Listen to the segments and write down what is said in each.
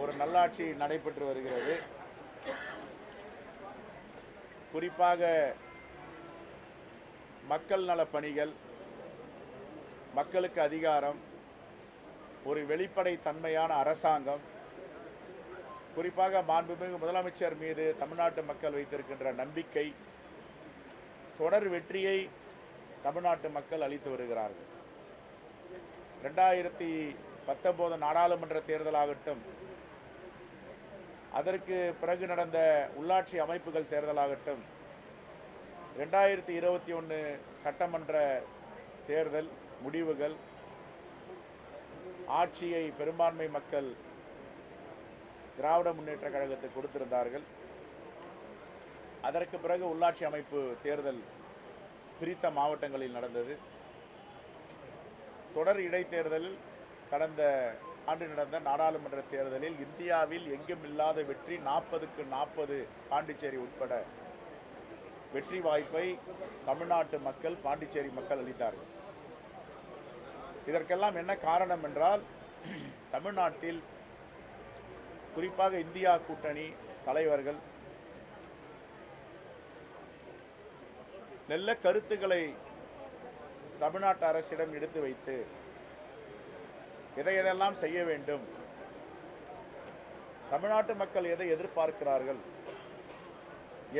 ஒரு நல்லாட்சி நடைபெற்று வருகிறது. குறிப்பாக மக்கள் நல பணிகள், மக்களுக்கு அதிகாரம், ஒரு வெளிப்படை தன்மையான அரசாங்கம், குறிப்பாக மாண்புமிகு முதலமைச்சர் மீது தமிழ்நாட்டு மக்கள் வைத்திருக்கின்ற நம்பிக்கை, தொடர் வெற்றியை தமிழ்நாட்டு மக்கள் அளித்து வருகிறார்கள். 2019 நாடாளுமன்ற தேர்தலாகட்டும், அதற்கு பிறகு நடந்த உள்ளாட்சி அமைப்புகள் தேர்தலாகட்டும், 2021 சட்டமன்ற தேர்தல் முடிவுகள், ஆட்சியை பெரும்பான்மை மக்கள் திராவிட முன்னேற்ற கழகத்துக்கு கொடுத்திருந்தார்கள். அதற்கு பிறகு உள்ளாட்சி அமைப்பு தேர்தல் பிரித்த மாவட்டங்களில் நடந்தது. தொடர் இடைத்தேர்தலில் கடந்த ஆண்டு நடந்த நாடாளுமன்ற தேர்தலில் இந்தியாவில் எங்கும் இல்லாத வெற்றி, 40க்கு 40 பாண்டிச்சேரி உட்பட வெற்றி வாய்ப்பை தமிழ்நாட்டு மக்கள், பாண்டிச்சேரி மக்கள் அளித்தார்கள். இதற்கெல்லாம் என்ன காரணம் என்றால், தமிழ்நாட்டில் குறிப்பாக இந்தியா கூட்டணி தலைவர்கள் நல்ல கருத்துக்களை தமிழ்நாட்டு அரசிடம் எடுத்து வைத்து எதையெல்லாம் செய்ய வேண்டும், தமிழ்நாட்டு மக்கள் எதை எதிர்பார்க்கிறார்கள்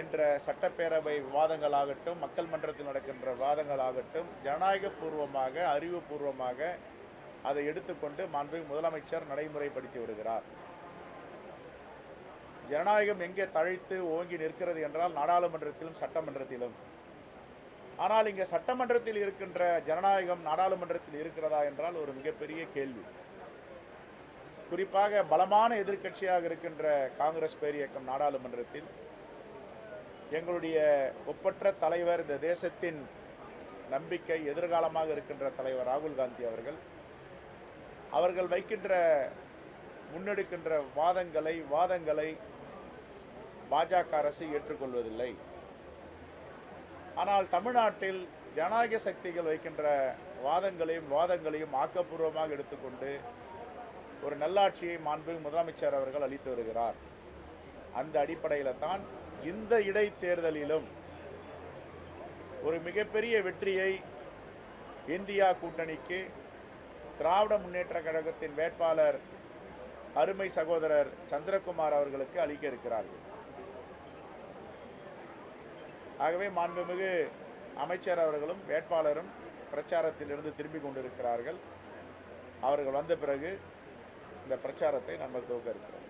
என்ற சட்டப்பேரவை விவாதங்களாகட்டும், மக்கள் மன்றத்தில் நடக்கின்ற விவாதங்களாகட்டும், ஜனநாயகபூர்வமாக, அறிவுபூர்வமாக அதை எடுத்துக்கொண்டு மாண்புமிகு முதலமைச்சர் நடைமுறைப்படுத்தி வருகிறார். ஜனநாயகம் எங்கே தழைத்து ஓங்கி நிற்கிறது என்றால் நாடாளுமன்றத்திலும் சட்டமன்றத்திலும். ஆனால் இங்கே சட்டமன்றத்தில் இருக்கின்ற ஜனநாயகம் நாடாளுமன்றத்தில் இருக்கிறதா என்றால் ஒரு மிகப்பெரிய கேள்வி. குறிப்பாக பலமான எதிர்க்கட்சியாக இருக்கின்ற காங்கிரஸ் பேரியக்கம் நாடாளுமன்றத்தில் எங்களுடைய ஒப்பற்ற தலைவர், இந்த தேசத்தின் நம்பிக்கை, எதிர்காலமாக இருக்கின்ற தலைவர் ராகுல் காந்தி அவர்கள் வைக்கின்ற முன்னெடுக்கின்ற வாதங்களை பாஜக அரசு ஏற்றுக்கொள்வதில்லை. ஆனால் தமிழ்நாட்டில் ஜனநாயக சக்திகள் வைக்கின்ற வாதங்களையும் ஆக்கப்பூர்வமாக எடுத்துக்கொண்டு ஒரு நல்லாட்சியை மாண்புமிகு முதலமைச்சர் அவர்கள் அளித்து வருகிறார். அந்த அடிப்படையில் தான் இந்த இடைத்தேர்தலிலும் ஒரு மிகப்பெரிய வெற்றியை இந்தியா கூட்டணிக்கு திராவிட முன்னேற்ற கழகத்தின் வேட்பாளர் அருமை சகோதரர் சந்திரகுமார் அவர்களுக்கு அளிக்க இருக்கிறார்கள். ஆகவே மாண்புமிகு அமைச்சர் அவர்களும் வேட்பாளரும் பிரச்சாரத்திலிருந்து திரும்பிக் கொண்டிருக்கிறார்கள். அவர்கள் வந்த பிறகு இந்த பிரச்சாரத்தை நம்ம துவக்க இருக்கிறோம்.